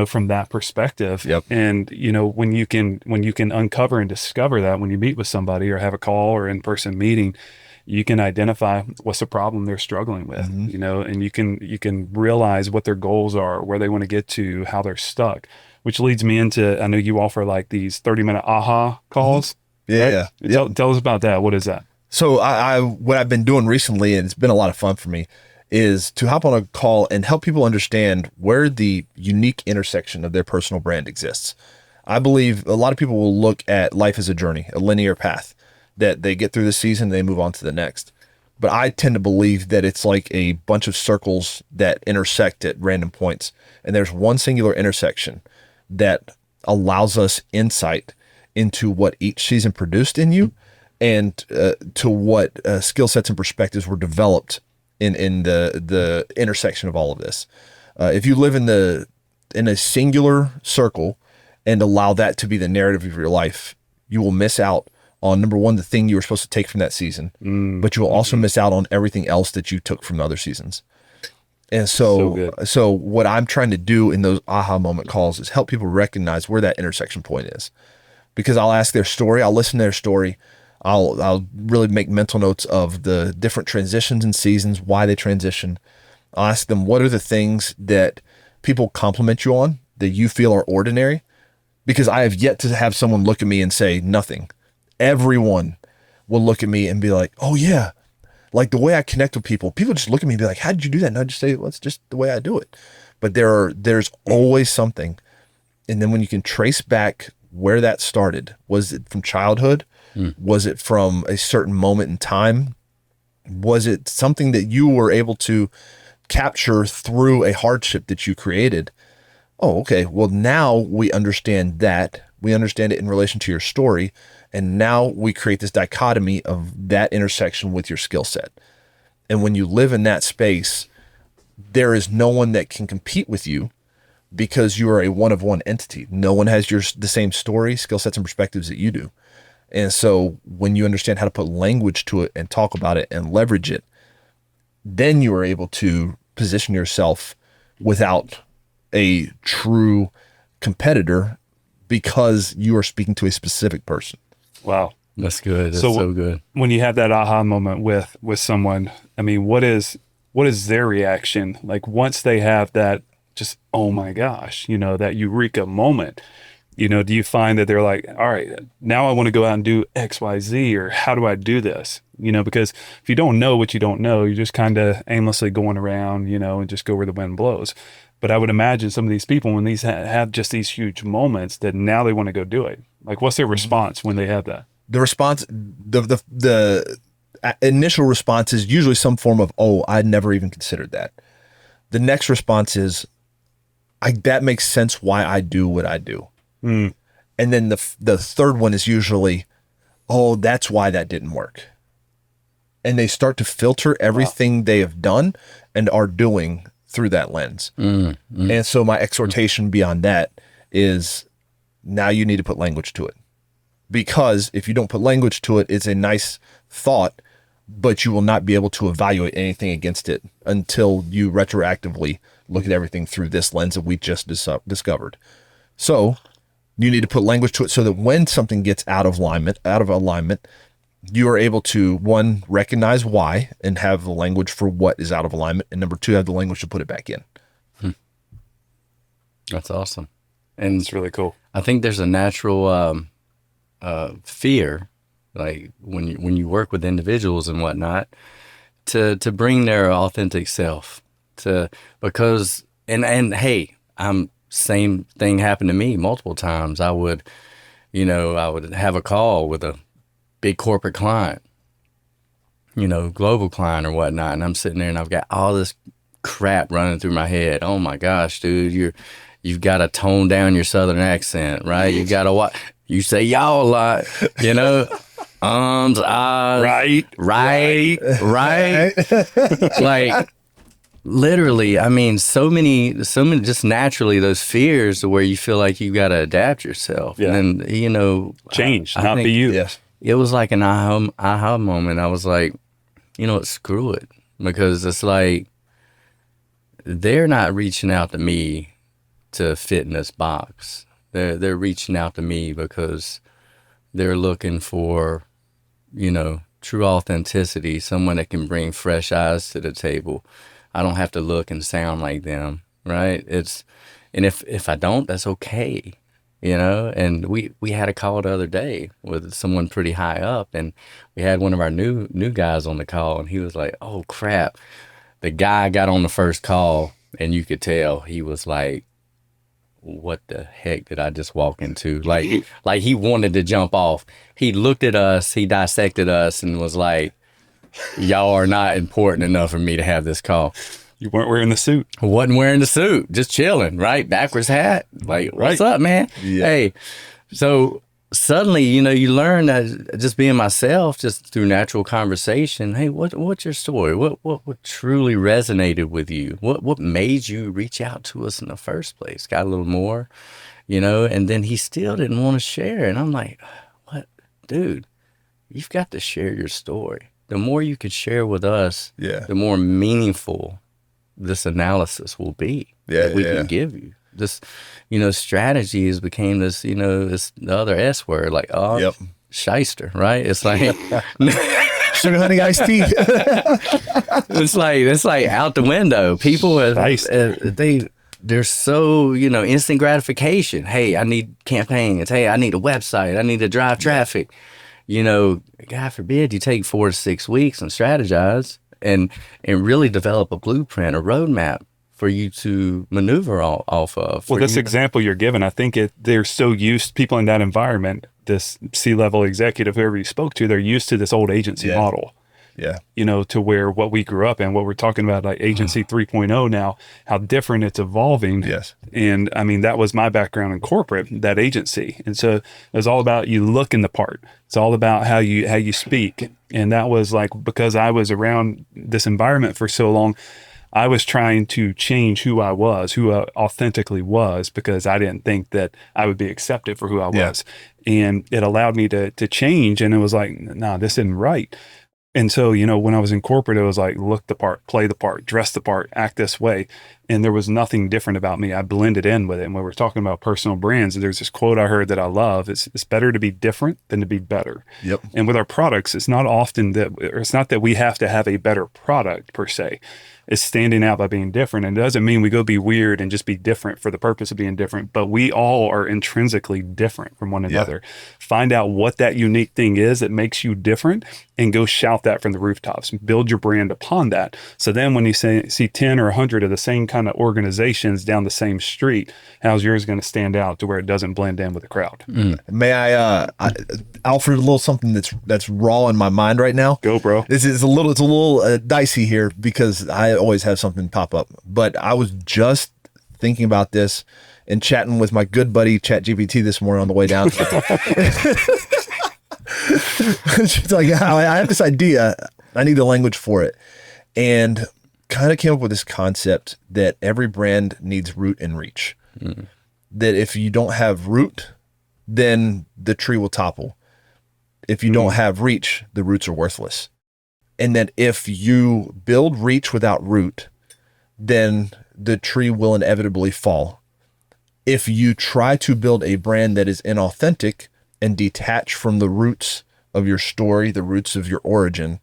from that perspective. Yep. And, when you can uncover and discover that when you meet with somebody or have a call or in-person meeting, you can identify what's the problem they're struggling with, and you can realize what their goals are, where they want to get to, how they're stuck, which leads me into, I know you offer like these 30-minute aha calls. Yeah. Right? Yeah. Tell us about that. What is that? So what I've been doing recently, and it's been a lot of fun for me, is to hop on a call and help people understand where the unique intersection of their personal brand exists. I believe a lot of people will look at life as a journey, a linear path, that they get through the season, they move on to the next. But I tend to believe that it's like a bunch of circles that intersect at random points. And there's one singular intersection that allows us insight into what each season produced in you, and to what skill sets and perspectives were developed in the intersection of all of this. If you live in a singular circle and allow that to be the narrative of your life, you will miss out on, number one, the thing you were supposed to take from that season, but you will also miss out on everything else that you took from the other seasons. And so what I'm trying to do in those aha moment calls is help people recognize where that intersection point is. Because I'll ask their story, I'll listen to their story, I'll really make mental notes of the different transitions and seasons, why they transition. I'll ask them, what are the things that people compliment you on that you feel are ordinary? Because I have yet to have someone look at me and say nothing. Everyone will look at me and be like, oh yeah, like the way I connect with people just look at me and be like, how did you do that? And I just say, well, it's just the way I do it. But there's always something. And then when you can trace back where that started, was it from childhood? Was it from a certain moment in time? Was it something that you were able to capture through a hardship that you created? Oh, okay. Well, now we understand that. We understand it in relation to your story. And now we create this dichotomy of that intersection with your skill set. And when you live in that space, there is no one that can compete with you, because you are a one-of-one entity. No one has the same story, skill sets, and perspectives that you do. And so when you understand how to put language to it and talk about it and leverage it, then you are able to position yourself without a true competitor, because you are speaking to a specific person. Wow. That's good. That's so good. When you have that aha moment with someone, I mean, what is their reaction? Like once they have that, just, oh my gosh, that eureka moment, do you find that they're like, all right, now I want to go out and do X, Y, Z, or how do I do this? Because if you don't know what you don't know, you're just kind of aimlessly going around, and just go where the wind blows. But I would imagine some of these people, when these have just these huge moments, that now they want to go do it. Like, what's their response when they have that? The response, the initial response is usually some form of, oh, I'd never even considered that. The next response is, that makes sense why I do what I do. And then the third one is usually, oh, that's why that didn't work. And they start to filter everything they have done and are doing through that lens. And so my exhortation beyond that is, now you need to put language to it. Because if you don't put language to it, it's a nice thought, but you will not be able to evaluate anything against it until you retroactively look at everything through this lens that we just discovered. So You need to put language to it so that when something gets out of alignment, you are able to, one, recognize why and have the language for what is out of alignment. And number two, have the language to put it back in. That's awesome. And It's really cool. I think there's a natural fear, like when you work with individuals and whatnot, to bring their authentic self because hey, same thing happened to me multiple times. I would have a call with a big corporate client, global client or whatnot, and I'm sitting there and I've got all this crap running through my head. Oh my gosh, dude, you've got to tone down your Southern accent, right? You got to you say y'all a lot, ahs, right. Like literally, I mean, so many, just naturally those fears where you feel like you got to adapt yourself. Yeah. And then, change, I not think be you. Yes. it was like an aha moment. I was like, screw it. Because it's like, they're not reaching out to me to fit in this box. They're reaching out to me because they're looking for, true authenticity, someone that can bring fresh eyes to the table. I don't have to look and sound like them, right? And if I don't, that's okay, And we had a call the other day with someone pretty high up, and we had one of our new guys on the call, and he was like, "Oh crap." The guy got on the first call, and you could tell he was like, what the heck did I just walk into? Like he wanted to jump off. He looked at us, he dissected us, and was like, y'all are not important enough for me to have this call. You weren't wearing the suit. Wasn't wearing the suit, just chilling, right? Backwards hat. Like, what's up, man? Yeah. Hey, so suddenly, you learn that just being myself, just through natural conversation. Hey, what's your story? What truly resonated with you? What made you reach out to us in the first place? Got a little more, and then he still didn't want to share. And I'm like, what, dude, you've got to share your story. The more you could share with us, the more meaningful this analysis will be that we can give you. This, strategy has became this, this the other S word, like, shyster, right? It's like sugar honey iced tea. it's like out the window. People they're so, instant gratification. Hey, I need campaigns. Hey, I need a website. I need to drive traffic. God forbid you take 4 to 6 weeks and strategize and really develop a blueprint, a roadmap for you to maneuver off of. Well, this example you're given, I think they're so used, people in that environment, this C-level executive, whoever you spoke to, they're used to this old agency model. Yeah. To where what we grew up in, what we're talking about, like agency 3.0 now, how different it's evolving. Yes. And I mean, that was my background in corporate, that agency. And so it was all about you looking the part. It's all about how you speak. And that was like, because I was around this environment for so long, I was trying to change who I was, who I authentically was, because I didn't think that I would be accepted for who I was. And it allowed me to change. And it was like, nah, this isn't right. And so, when I was in corporate, it was like, look the part, play the part, dress the part, act this way. And there was nothing different about me. I blended in with it. And when we're talking about personal brands, there's this quote I heard that I love. It's better to be different than to be better. Yep. And with our products, it's not that we have to have a better product per se. It's standing out by being different. And it doesn't mean we go be weird and just be different for the purpose of being different, but we all are intrinsically different from one another. Find out what that unique thing is that makes you different and go shout that from the rooftops. Build your brand upon that. So then when you see 10 or 100 of the same kind of organizations down the same street, how's yours going to stand out to where it doesn't blend in with the crowd? May I Alfred, a little something that's raw in my mind right now. Go, bro. It's a little dicey here because I always have something pop up. But I was just thinking about this and chatting with my good buddy ChatGPT this morning on the way down. She's like, I have this idea. I need a language for it. And kind of came up with this concept that every brand needs root and reach. That if you don't have root, then the tree will topple. If you don't have reach, the roots are worthless. And that if you build reach without root, then the tree will inevitably fall. if you try to build a brand that is inauthentic and detach from the roots of your story, the roots of your origin,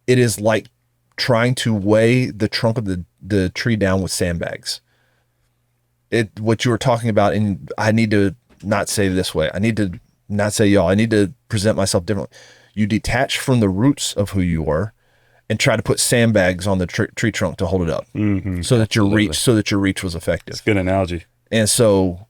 it is like trying to weigh the trunk of the tree down with sandbags. What you were talking about, and I need to not say this way. I need to not say y'all. I need to present myself differently. You detach from the roots of who you were and try to put sandbags on the tree trunk to hold it up, so that your reach was effective. That's a good analogy. And so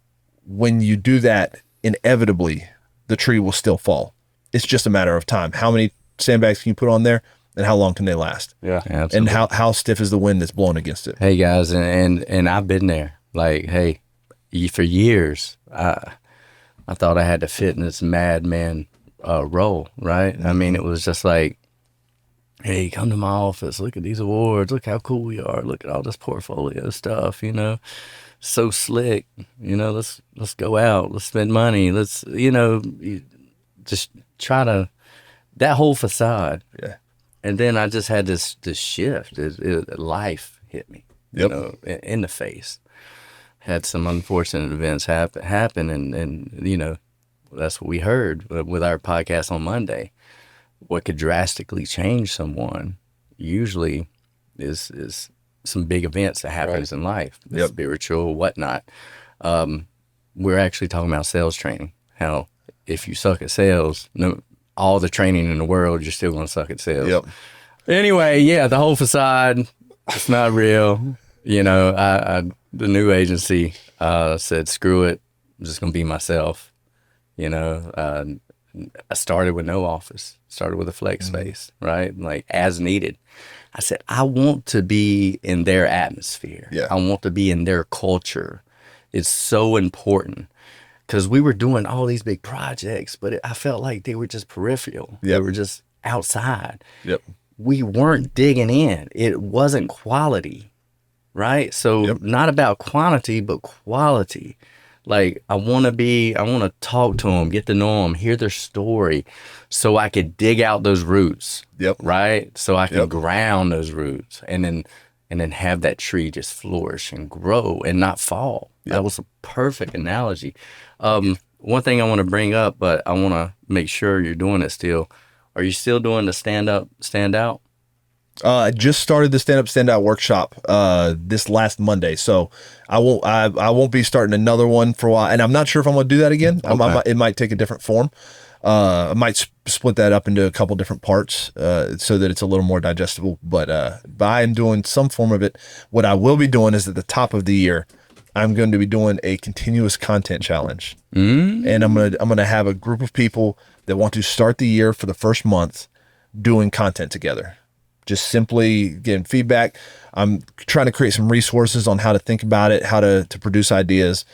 when you do that, inevitably the tree will still fall. It's just a matter of time. How many sandbags can you put on there, and how long can they last? Yeah. Absolutely. And how stiff is the wind that's blowing against it? Hey guys, and I've been there. Like, hey, for years, I thought I had to fit in this madman role, right? I mean, it was just like, hey, come to my office, look at these awards, look how cool we are, look at all this portfolio stuff, so slick, let's go out, let's spend money, let's, just try to, that whole facade. Yeah. And then I just had this shift. Life hit me, in the face. Had some unfortunate events happen, and that's what we heard with our podcast on Monday. What could drastically change someone usually is some big events that happens in life, spiritual, whatnot. We're actually talking about sales training. How if you suck at sales, all the training in the world, you're still going to suck at sales. Yep. Anyway, the whole facade, it's not real. The new agency said, screw it, I'm just going to be myself. I started with no office, started with a flex space, right? Like as needed. I said, I want to be in their atmosphere. Yeah. I want to be in their culture. It's so important because we were doing all these big projects, but I felt like they were just peripheral. They were just outside. Yep. We weren't digging in. It wasn't quality, right? So not about quantity, but quality. Like I want to talk to them, get to know them, hear their story so I could dig out those roots. Yep. Right. So I can ground those roots and then have that tree just flourish and grow and not fall. Yep. That was a perfect analogy. One thing I want to bring up, but I want to make sure you're doing it still. Are you still doing the stand up, stand out? I just started the stand up, stand out workshop this last Monday, so I won't be starting another one for a while, and I'm not sure if I'm going to do that again. Okay. It might take a different form. I might split that up into a couple different parts so that it's a little more digestible. But I am doing some form of it. What I will be doing is at the top of the year, I'm going to be doing a continuous content challenge, and I'm gonna have a group of people that want to start the year for the first month doing content together. Just simply getting feedback. I'm trying to create some resources on how to think about it, how to produce ideas.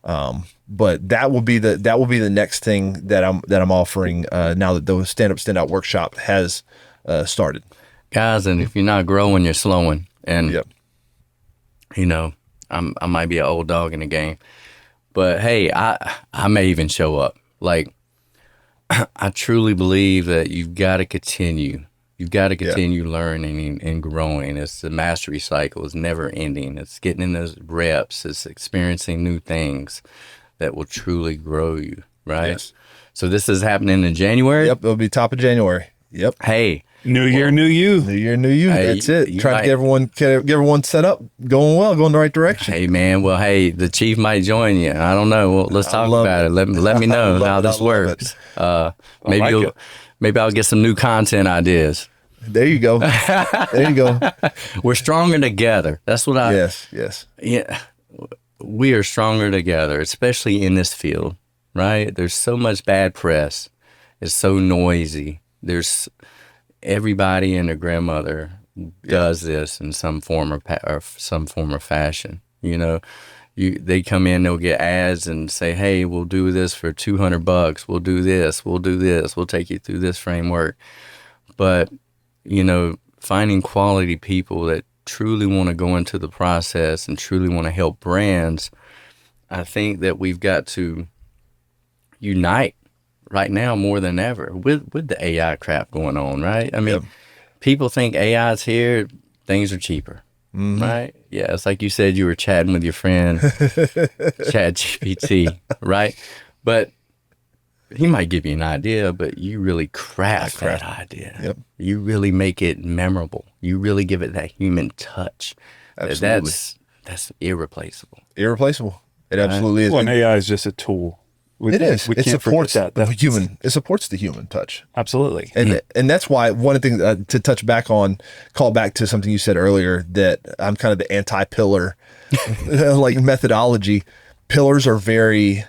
But that will be the next thing that I'm offering now that the stand up stand out workshop has started. Guys, and if you're not growing, you're slowing. And I might be an old dog in the game, but hey, I may even show up. Like I truly believe that you've got to continue. You've got to continue learning and growing. It's the mastery cycle. It's never ending. It's getting in those reps. It's experiencing new things that will truly grow you, right? Yes. So this is happening in January? Yep, it'll be top of January. Yep. Hey. New year, new you. New year, new you. Hey, that's it. Trying to get everyone set up, going the right direction. Hey, man. Well, hey, the chief might join you. I don't know. Well, let's talk about it. Let me know how this works. Maybe I'll get some new content ideas. There you go. There you go. We're stronger together. That's what Yes. Yeah. We are stronger together, especially in this field, right? There's so much bad press. It's so noisy. There's everybody and their grandmother does this in some form or some form of fashion. They come in, they'll get ads and say, hey, we'll do this for $200. We'll do this. We'll take you through this framework. But, finding quality people that truly want to go into the process and truly want to help brands, I think that we've got to unite right now more than ever with the AI crap going on, right? I mean, people think AI is here, things are cheaper. right? Yeah, it's like you said, you were chatting with your friend, ChatGPT, right? But he might give you an idea, but you really craft that idea. Yep. You really make it memorable. You really give it that human touch. Absolutely. That's irreplaceable. Irreplaceable. It absolutely is. Well, and AI is just a tool. It is. We It can't supports forget that. the human. It supports the human touch. Absolutely. And that's why one of the things to touch back on, call back to something you said earlier, that I'm kind of the anti-pillar like methodology. Pillars are very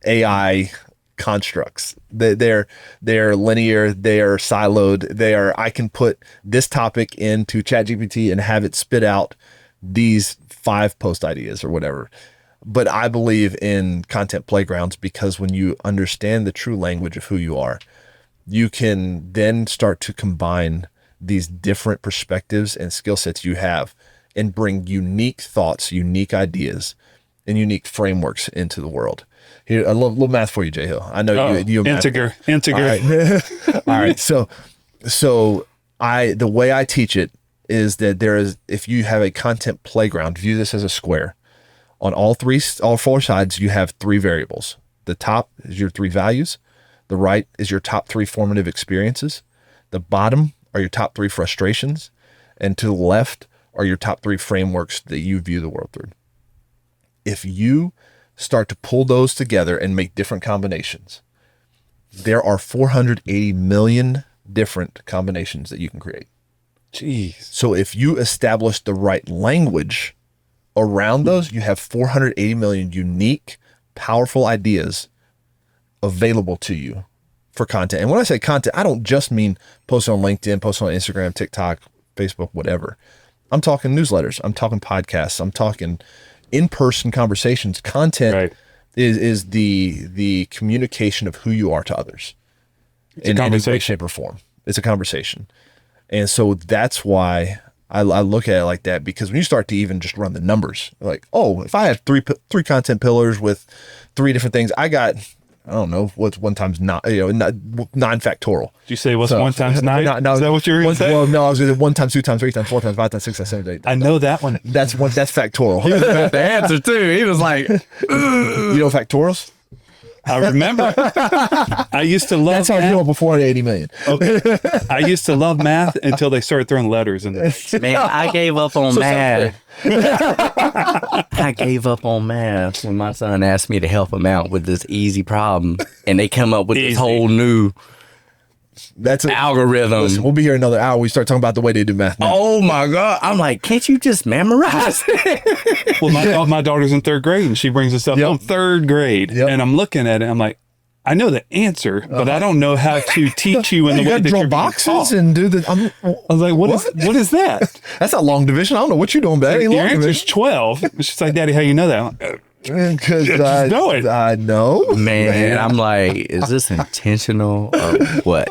AI constructs. They're linear. They are siloed. I can put this topic into ChatGPT and have it spit out these 5 post ideas or whatever. But I believe in content playgrounds, because when you understand the true language of who you are, you can then start to combine these different perspectives and skill sets you have and bring unique thoughts, unique ideas, and unique frameworks into the world. Here, a little math for you, Jay Hill. I know you integer. All right. All right. So the way I teach it is that if you have a content playground, view this as a square. On all 4 sides, you have 3 variables. The top is your 3 values. The right is your top 3 formative experiences. The bottom are your top 3 frustrations. And to the left are your top 3 frameworks that you view the world through. If you start to pull those together and make different combinations, there are 480 million different combinations that you can create. Jeez. So if you establish the right language around those, you have 480 million unique, powerful ideas available to you for content. And when I say content, I don't just mean post on LinkedIn, post on Instagram, TikTok, Facebook, whatever. I'm talking newsletters. I'm talking podcasts. I'm talking in-person conversations. Content is the communication of who you are to others. In any way, shape, or form. It's a conversation. And so that's why I look at it like that, because when you start to even just run the numbers, like, oh, if I have three content pillars with 3 different things, I got, I don't know, what's 1 times 9, 9 factorial. Did you say what's 1 times 9? No, is that what you're going to say? Well, no, I was going to say 1 times 2 times 3 times 4 times 5 times 6 times 7 times 8. I know that one. That's factorial. He was about to answer too. He was like, You know factorials? I remember. I used to love That's how math. you know before 80 million. Okay. I used to love math until they started throwing letters in there. man, I gave up on math. I gave up on math when my son asked me to help him out with this easy problem, and they come up with this whole new algorithm. Listen, we'll be here another hour. We start talking about the way they do math now. Oh my God. I'm like, can't you just memorize it? Well, my daughter's in 3rd grade and she brings us up on 3rd grade. Yep. And I'm looking at it. I'm like, I know the answer, but I don't know how to teach you in the you way gotta that draw you're being boxes taught. and do the. I was like, what is that? That's not long division. I don't know what you're doing, but Your answer's 12. She's like, Daddy, how you know that? I'm like, because just know it. I know. Man, I'm like, is this intentional or what?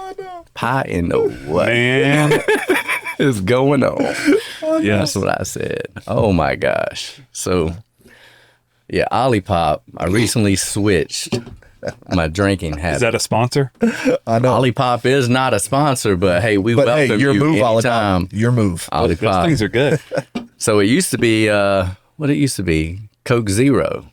Pie in the what Man. is going on? Yeah. That's what I said. Oh my gosh. So, yeah, Olipop, I recently switched my drinking habit. Is that a sponsor? I know. Olipop is not a sponsor, but hey, we But welcome hey, your you move, anytime. Olipop. Your move. Those Olipop. things are good. So it used to be, what it used to be, Coke Zero.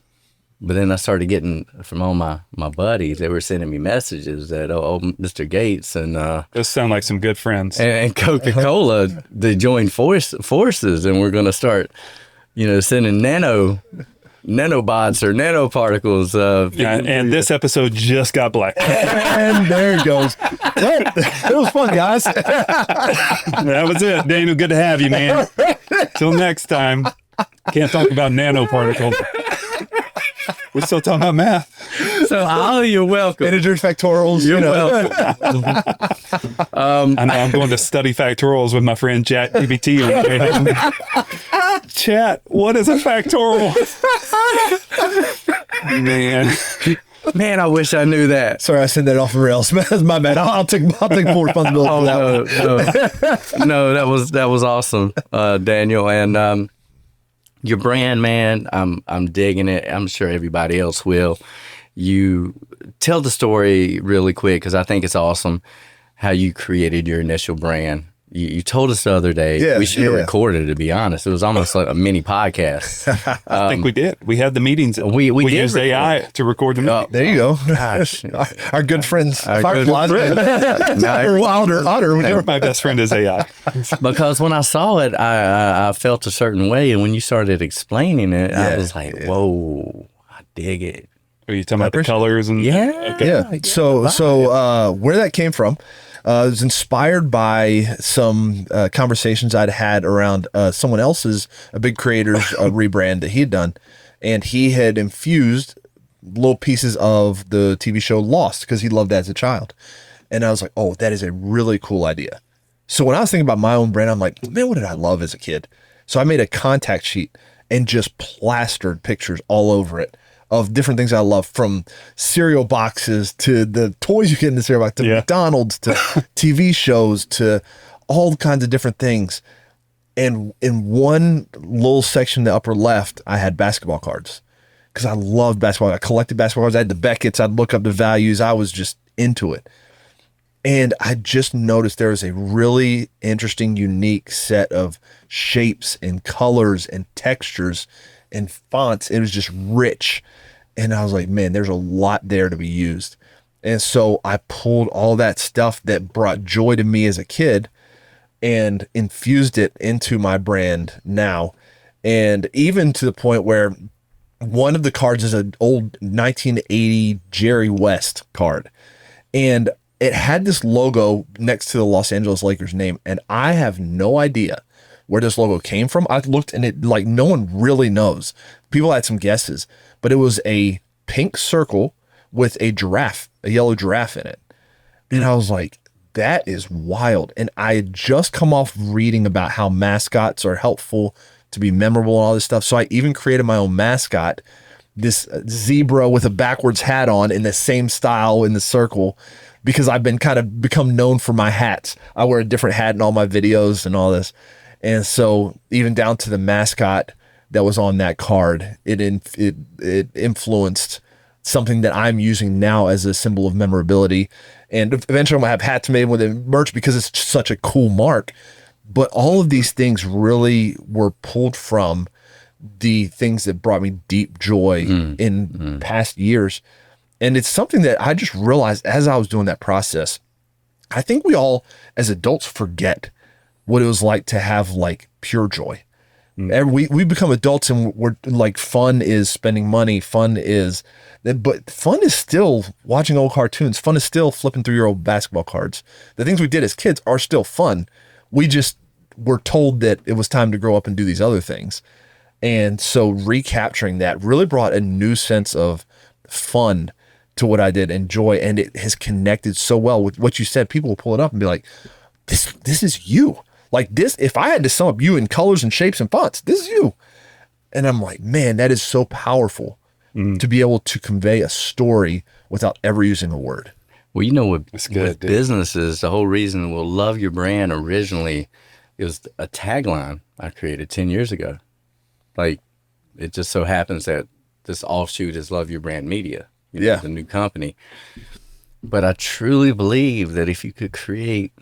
But then I started getting from all my buddies, they were sending me messages that, Mr. Gates and Those sound like some good friends. and Coca-Cola, they joined forces, and we're going to start, sending nanobots or nanoparticles. And this episode just got black. And there it goes. Well, it was fun, guys. That was it. Daniel, good to have you, man. Till next time. Can't talk about nanoparticles. We're still talking about math. So, you're welcome. Integers, factorials. You're welcome. I know I'm going to study factorials with my friend ChatGPT. Chat, what is a factorial? Man, I wish I knew that. Sorry, I sent that off the rails. My bad. I'll take full responsibility for that one. No, that was awesome, Daniel, and your brand, man. I'm digging it. I'm sure everybody else will. You tell the story really quick, because I think it's awesome how you created your initial brand. You told us the other day. Yeah, We should have yeah. recorded it, to be honest. It was almost like a mini podcast. I think we did. We had the meetings. We did used record. AI to record the meetings. There you go. Gosh. Our good friends, Our Fireflies, or Otter, whichever. My best friend is AI. Because when I saw it, I felt a certain way. And when you started explaining it, I Yeah, was like, whoa, I dig it. Are you talking about the colors and Yeah. Okay. Yeah. So where that came from, it was inspired by some conversations I'd had around someone else's, a big creator's rebrand that he'd done. And he had infused little pieces of the TV show Lost because he loved that as a child. And I was like, oh, that is a really cool idea. So when I was thinking about my own brand, I'm like, man, what did I love as a kid? So I made a contact sheet and just plastered pictures all over it of different things I love, from cereal boxes to the toys you get in the cereal box, to McDonald's, to TV shows, to all kinds of different things. And in one little section in the upper left, I had basketball cards because I loved basketball. I collected basketball cards. I had the Beckett's. I'd look up the values. I was just into it. And I just noticed there was a really interesting, unique set of shapes and colors and textures and fonts. It was just rich. And I was like, man, there's a lot there to be used. And so I pulled all that stuff that brought joy to me as a kid and infused it into my brand now. And even to the point where one of the cards is an old 1980 Jerry West card. And it had this logo next to the Los Angeles Lakers name. And I have no idea where this logo came from. I looked and it, like, no one really knows. People had some guesses, but it was a pink circle with a giraffe, a yellow giraffe in it. And I was like, that is wild. And I had just come off reading about how mascots are helpful to be memorable and all this stuff. So I even created my own mascot, this zebra with a backwards hat on in the same style in the circle, because I've been kind of become known for my hats. I wear a different hat in all my videos and all this. And so even down to the mascot that was on that card, it influenced something that I'm using now as a symbol of memorability. And eventually I'm gonna have hats made with it, merch, because it's such a cool mark. But all of these things really were pulled from the things that brought me deep joy in past years. And it's something that I just realized as I was doing that process. I think we all, as adults, forget what it was like to have like pure joy. And we become adults and we're like, fun is spending money. But fun is still watching old cartoons. Fun is still flipping through your old basketball cards. The things we did as kids are still fun. We just were told that it was time to grow up and do these other things. And so recapturing that really brought a new sense of fun to what I did and joy. And it has connected so well with what you said. People will pull it up and be like, this is you. Like this, if I had to sum up you in colors and shapes and fonts, this is you. And I'm like, man, that is so powerful to be able to convey a story without ever using a word. Well, you know, with dude. businesses, the whole reason we'll love your brand originally, it was a tagline I created 10 years ago. Like, it just so happens that this offshoot is Love Your Brand Media, the new company. But I truly believe that if you could create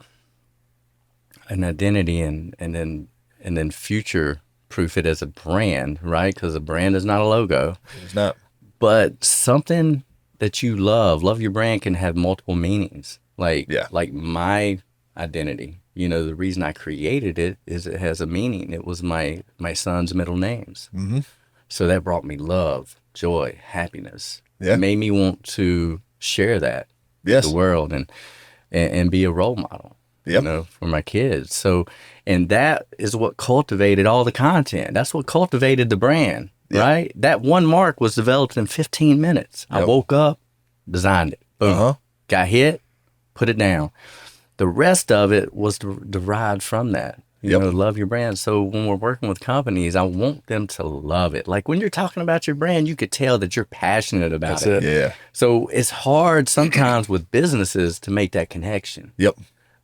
an identity and then future proof it as a brand, right? Because a brand is not a logo. It's not. But something that you love your brand can have multiple meanings. Like my identity, the reason I created it is it has a meaning. It was my son's middle names. Mm-hmm. So that brought me love, joy, happiness. Yeah. It made me want to share that with the world and be a role model. For my kids. So, and that is what cultivated all the content. That's what cultivated the brand, right? That one mark was developed in 15 minutes. I woke up, designed it, boom, got hit, put it down. The rest of it was derived from that, love your brand. So when we're working with companies, I want them to love it. Like when you're talking about your brand, you could tell that you're passionate about it. Yeah. So it's hard sometimes with businesses to make that connection. Yep.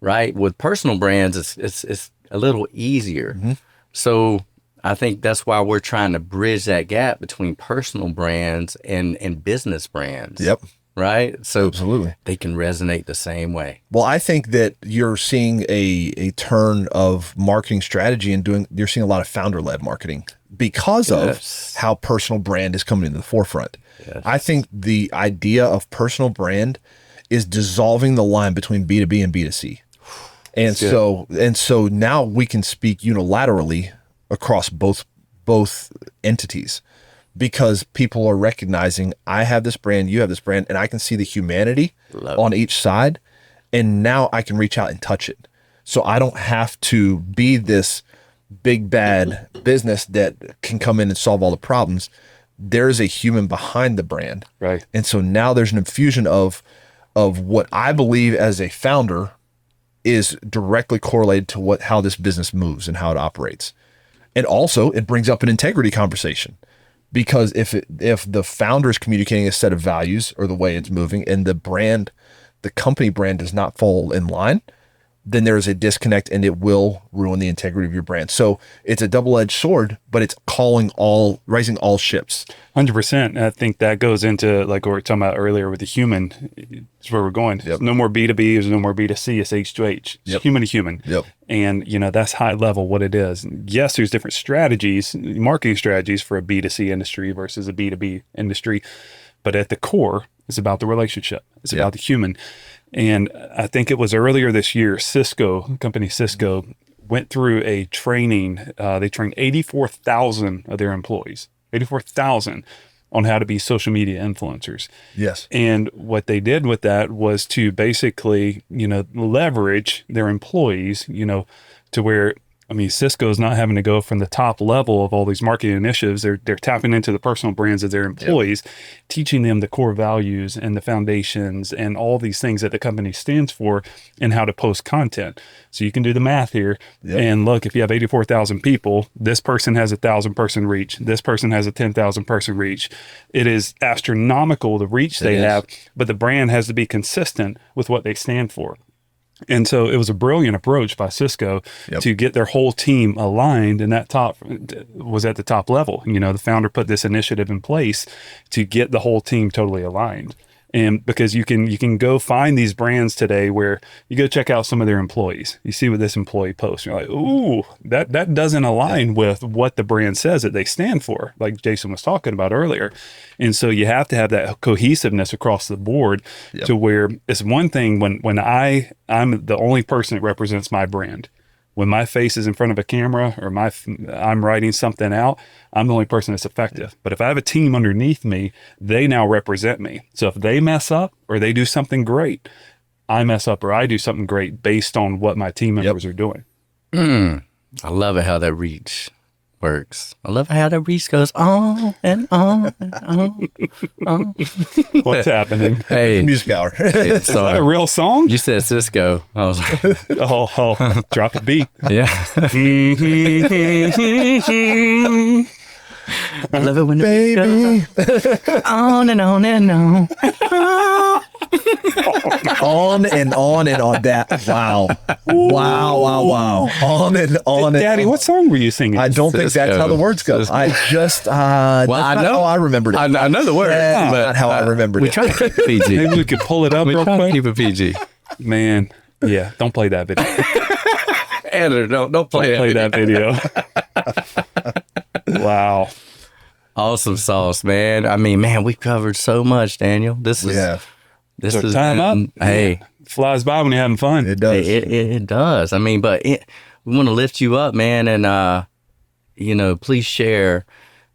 Right? With personal brands, it's a little easier. Mm-hmm. So I think that's why we're trying to bridge that gap between personal brands and business brands. Yep. right? So Absolutely. they can resonate the same way. Well, I think that you're seeing a turn of marketing strategy and you're seeing a lot of founder-led marketing because Yes. of how personal brand is coming into the forefront. Yes. I think the idea of personal brand is dissolving the line between B2B and B2C. And so now we can speak unilaterally across both entities, because people are recognizing I have this brand, you have this brand, and I can see the humanity on each side. And now I can reach out and touch it. So I don't have to be this big bad business that can come in and solve all the problems. There's a human behind the brand. Right. And so now there's an infusion of what I believe as a founder is directly correlated to how this business moves and how it operates. And also it brings up an integrity conversation, because if the founder is communicating a set of values or the way it's moving, and the company brand does not fall in line, then there is a disconnect and it will ruin the integrity of your brand. So it's a double-edged sword, but it's raising all ships. 100%. I think that goes into like what we were talking about earlier with the human. It's where we're going. Yep. No more B2B. There's no more B2C. It's H2H. It's human to human. Yep. And, that's high level what it is. Yes, there's different strategies, marketing strategies for a B2C industry versus a B2B industry. But at the core, it's about the relationship. It's about the human. And I think it was earlier this year, company Cisco, went through a training. They trained 84,000 of their employees, 84,000 on how to be social media influencers. Yes. And what they did with that was to basically, leverage their employees, to where, Cisco is not having to go from the top level of all these marketing initiatives. They're tapping into the personal brands of their employees, teaching them the core values and the foundations and all these things that the company stands for and how to post content. So you can do the math here. And look, if you have 84,000 people, this person has 1,000 person reach. This person has a 10,000 person reach. It is astronomical the reach they have, but the brand has to be consistent with what they stand for. And so it was a brilliant approach by Cisco to get their whole team aligned, and that top was at the top level. The founder put this initiative in place to get the whole team totally aligned. And because you can go find these brands today where you go check out some of their employees. You see what this employee posts. You're like, ooh, that doesn't align with what the brand says that they stand for, like Jason was talking about earlier. And so you have to have that cohesiveness across the board to where it's one thing when I'm the only person that represents my brand. When my face is in front of a camera or I'm writing something out, I'm the only person that's effective. But if I have a team underneath me, they now represent me. So if they mess up or they do something great, I mess up or I do something great based on what my team members are doing. I love it how that reach works. I love how that reach goes on and on and on. What's happening? Hey, Music hour. Is that a real song? You said Cisco. I was like, Oh, drop a beat. yeah. I love it when the Baby. goes on and on and on. On and on and on. Wow. Wow. On and on. Daddy, and what song were you singing? I don't think that's how the words go. I just, that's I not know. how I remembered it. I know the word, That's but not how I remembered we it. try to keep it PG. Maybe we could pull it up We real try to quick. keep it PG. Man, yeah, don't play that video. Editor, don't play That video. Wow. Awesome sauce, man. Man, we covered so much, Daniel. This So is time up. Hey, Flies by when you're having fun. It does. it does. We want to lift you up, man, and please share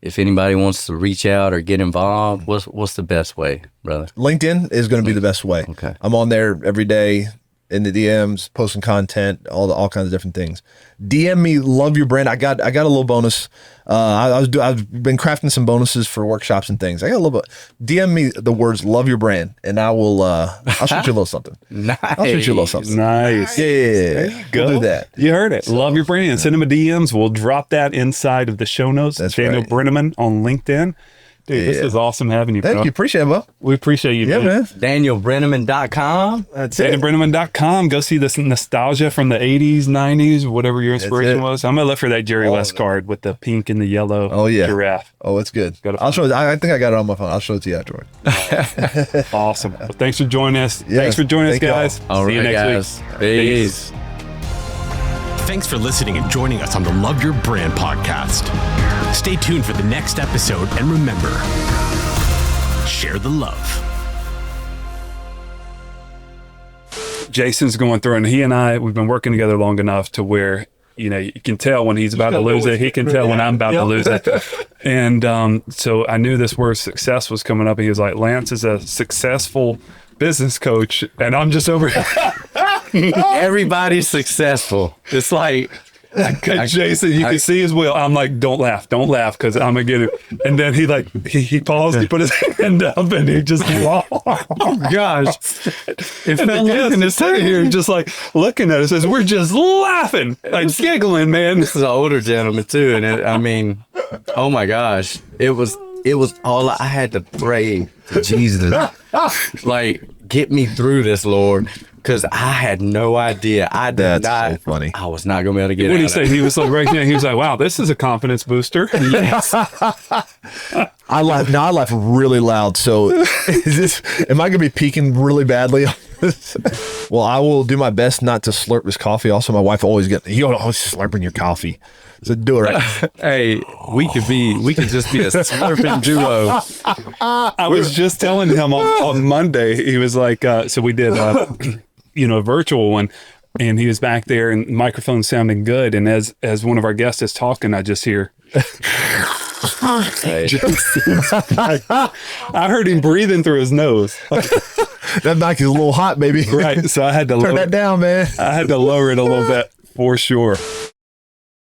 if anybody wants to reach out or get involved. What's the best way, brother? LinkedIn is going to be the best way. Okay. I'm on there every day in the DMs, posting content, all kinds of different things. DM me, love your brand. I got a little bonus. I've been crafting some bonuses for workshops and things. I got a little bit. DM me the words "love your brand," and I will. I'll shoot you a little something. Nice. I'll shoot you a little something. Nice. Yeah. Go. We'll do that. You heard it. Love your brand. Send them a DMs. We'll drop that inside of the show notes. That's Daniel right. Brenneman on LinkedIn. Dude, this is awesome having you, Thank bro. you. Appreciate it, bro. We appreciate you, Yeah, man. DanielBrenneman.com. That's it. DanielBrenneman.com. Go see this nostalgia from the 80s, 90s, whatever your inspiration it. was. I'm going to look for that Jerry West card with the pink and the yellow giraffe. Oh, it's good. Gotta I'll show it. I think I got it on my phone. I'll show it to you afterward. Awesome. Well, thanks for joining us. Yeah, Thanks for joining us, thank y'all. guys. All See you right, next guys. week. Peace. Thanks for listening and joining us on the Love Your Brand podcast. Stay tuned for the next episode, and remember, share the love. Jason's going through, and he and I, we've been working together long enough to where, you know, you can tell when he's about to lose it. He can tell when I'm about to lose it. And so I knew this word success was coming up. And he was like, Lance is a successful business coach. And I'm just over here. Everybody's successful. It's like, Jason, you can see his will. I'm like, don't laugh, because I'm gonna get it. And then he he paused, he put his hand up, and he just laughed. oh gosh. And then Jason is sitting here just like looking at us as we're just laughing, like giggling, man. This is an older gentleman too. And I mean, oh my gosh. It was all I had to pray to Jesus. Like, get me through this, Lord. Because I had no idea. That's so funny. I was not going to be able to get What it. did he say? He was like, right now, he was like, wow, this is a confidence booster. Yes. I laugh really loud. So am I going to be peaking really badly? Well, I will do my best not to slurp this coffee. Also, my wife always you're always slurping your coffee. So do it right. Hey, we could just be a slurping duo. I was just telling him on Monday, he was like, so we did, a virtual one, and he was back there and microphone sounding good. And as one of our guests is talking, I just hear, Hey. I heard him breathing through his nose. That mic is a little hot, baby. Right. So I had to Turn that down, man. I had to lower it a little bit for sure.